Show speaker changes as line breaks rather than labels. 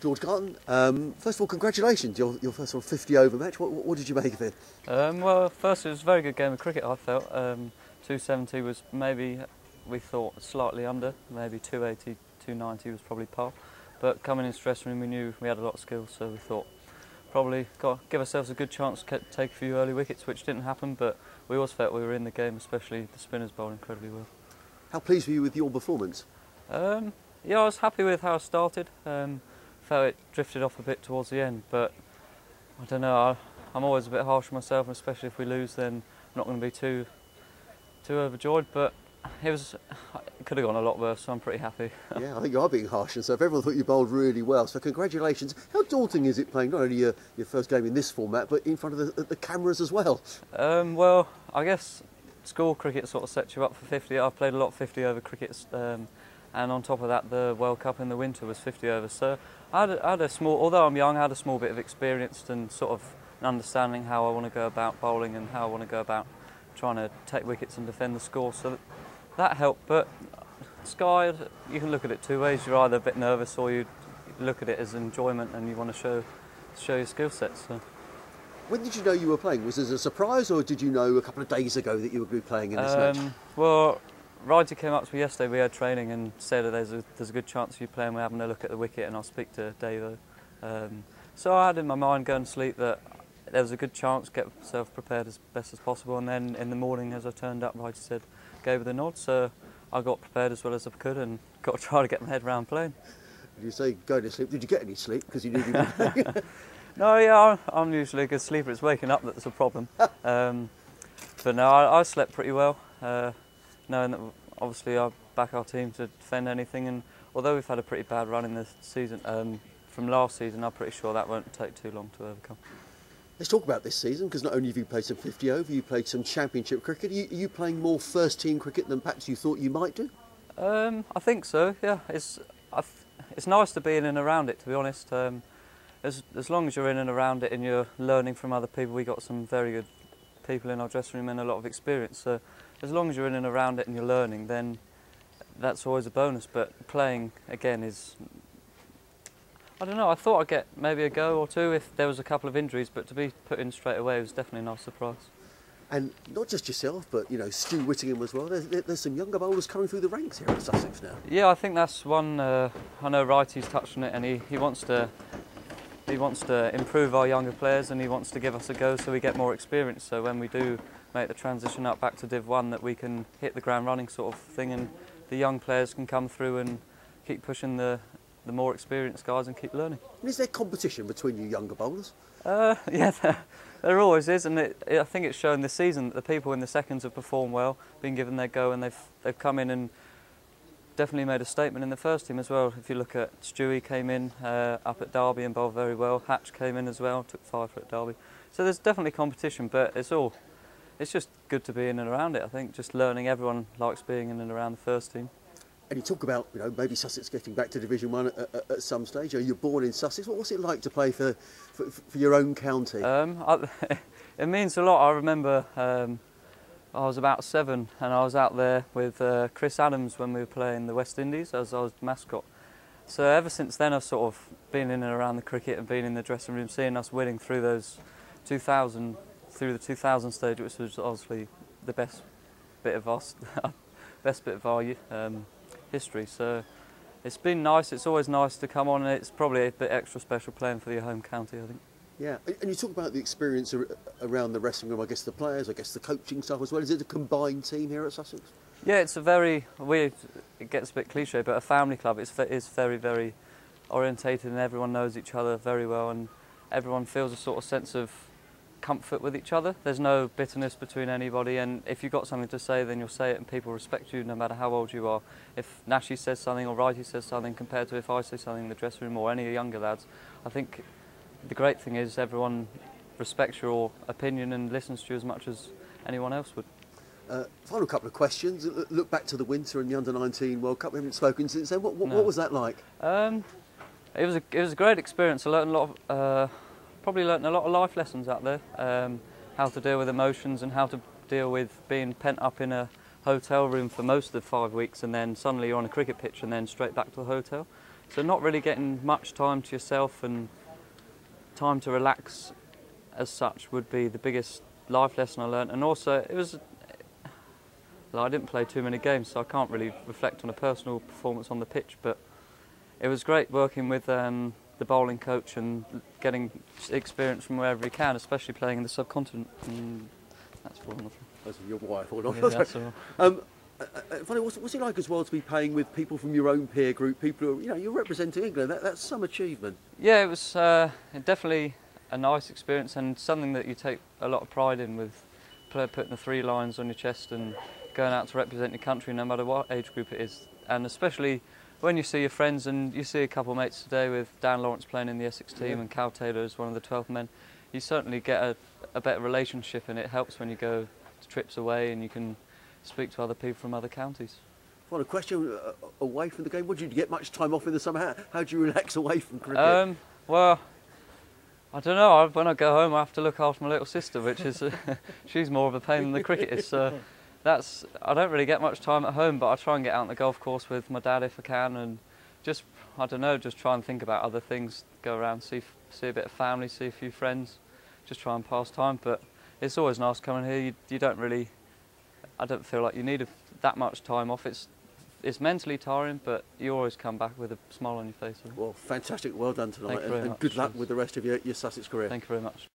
George Garton, first of all, congratulations, your first sort of 50 over match. What did you make of it?
Well, first it was a very good game of cricket, I felt. 270 was give we thought slightly under, maybe 280, 290 was probably par. But coming into the dressing room we knew we had a lot of skill, so we thought probably got to give ourselves a good chance to take a few early wickets, which didn't happen, but we always felt we were in the game, especially the spinners bowled incredibly well. How
pleased were you with your performance?
Yeah, I was happy with how I started. Felt it drifted off a bit towards the end, but I don't know, I'm always a bit harsh on myself, and especially if we lose then I'm not going to be too overjoyed, but it could have gone a lot worse, so I'm pretty happy.
Yeah, I think you are being harsh, and so if everyone thought you bowled really well, so congratulations. How daunting is it playing not only your first game in this format, but in front of the cameras as well?
Well, I guess school cricket sort of sets you up for 50. I've played a lot of 50 over crickets, and on top of that the World Cup in the winter was 50 overs, so I had a small, although I'm young, I had a small bit of experience and sort of an understanding how I want to go about bowling and how I want to go about trying to take wickets and defend the score, so that helped. But Sky, you can look at it two ways. You're either a bit nervous or you look at it as enjoyment and you want to show your skill sets. So.
When did you know you were playing? Was this a surprise, or did you know a couple of days ago that you would be playing in this match?
Well, Righty came up to me yesterday, we had training, and said that there's a good chance of you playing, we're having a look at the wicket and I'll speak to Davo. So I had in my mind going to sleep that there was a good chance, get myself prepared as best as possible, and then in the morning as I turned up, Righty said, gave her the nod, so I got prepared as well as I could and got to try to get my head round playing.
Did you say go to sleep? Did you get any sleep? Because you knew you were
No, yeah, I'm usually a good sleeper, it's waking up that's a problem. But no, I slept pretty well. Knowing that obviously I back our team to defend anything, and although we've had a pretty bad run in this season, from last season, I'm pretty sure that won't take too long to overcome.
Let's talk about this season, because not only have you played some 50 over, you played some championship cricket. Are you playing more first team cricket than perhaps you thought you might do?
I think so, yeah. It's nice to be in and around it, to be honest. As long as you're in and around it and you're learning from other people, we got some very good people in our dressing room and a lot of experience, so as long as you're in and around it and you're learning, then that's always a bonus. But playing again is, I don't know, I thought I'd get maybe a go or two if there was a couple of injuries, but to be put in straight away was definitely a nice surprise.
And not just yourself, but you know, Stu Whittingham as well. There's some younger bowlers coming through the ranks here at Sussex now.
Yeah, I think that's one. I know Righty's touched on it, and he wants to improve our younger players, and he wants to give us a go so we get more experience. So when we do make the transition up back to Div 1, that we can hit the ground running sort of thing, and the young players can come through and keep pushing the more experienced guys and keep learning.
And is there competition between you younger bowlers?
Yeah, there always is, and I think it's shown this season that the people in the seconds have performed well, been given their go, and they've come in and definitely made a statement in the first team as well. If you look at Stewie, came in up at Derby and bowled very well. Hatch came in as well, took 5 for at Derby. So there's definitely competition, but it's just good to be in and around it. I think just learning, everyone likes being in and around the first team.
And you talk about, you know, maybe Sussex getting back to Division 1 at some stage. You're born in Sussex. What's it like to play for your own county?
It means a lot. I remember I was about 7 and I was out there with Chris Adams when we were playing the West Indies as I was mascot. So ever since then I've sort of been in and around the cricket and been in the dressing room, seeing us winning through those 2000 stage, which was obviously the best bit of our history. So it's been nice. It's always nice to come on, and it's probably a bit extra special playing for your home county, I think.
Yeah, and you talk about the experience around the wrestling room, I guess the players, I guess the coaching staff as well. Is it a combined team here at Sussex?
Yeah, it's a very weird, it gets a bit cliche, but a family club. It's very, very orientated, and everyone knows each other very well, and everyone feels a sort of sense of comfort with each other. There's no bitterness between anybody, and if you've got something to say, then you'll say it, and people respect you no matter how old you are. If Nashi says something or Righty says something compared to if I say something in the dressing room or any younger lads, I think the great thing is everyone respects your opinion and listens to you as much as anyone else would.
Final couple of questions. Look back to the winter and the Under-19 World Cup. We haven't spoken since then. What was that like?
It was a great experience. I learned a lot of probably learnt a lot of life lessons out there, how to deal with emotions and how to deal with being pent up in a hotel room for most of the 5 weeks, and then suddenly you're on a cricket pitch and then straight back to the hotel. So not really getting much time to yourself and time to relax as such would be the biggest life lesson I learned. And also it was, I didn't play too many games, so I can't really reflect on a personal performance on the pitch, but it was great working with the bowling coach and getting experience from wherever you can, especially playing in the subcontinent. And that's fallen off.
That's your wife. Hold on.
Yeah, that's all.
Funny, what's it like as well to be playing with people from your own peer group, people who, you're representing England, that's some achievement.
Yeah, it was definitely a nice experience and something that you take a lot of pride in, with putting the 3 lines on your chest and going out to represent your country no matter what age group it is. And especially when you see your friends, and you see a couple of mates today with Dan Lawrence playing in the Essex team and Cal Taylor as one of the 12 men, you certainly get a better relationship, and it helps when you go to trips away and you can speak to other people from other counties.
Well, a question away from the game, do you get much time off in the summer? How do you relax away from cricket?
Well, I don't know. When I go home I have to look after my little sister, which is, she's more of a pain than the cricket is. So I don't really get much time at home, but I try and get out on the golf course with my dad if I can, and just, I don't know, just try and think about other things, go around, see a bit of family, see a few friends, just try and pass time. But it's always nice coming here. You don't really, I don't feel like you need that much time off. It's mentally tiring, but you always come back with a smile on your face.
Well, fantastic. Well done tonight,
Thank you very much.
Good luck with the rest of your Sussex career.
Thank you very much.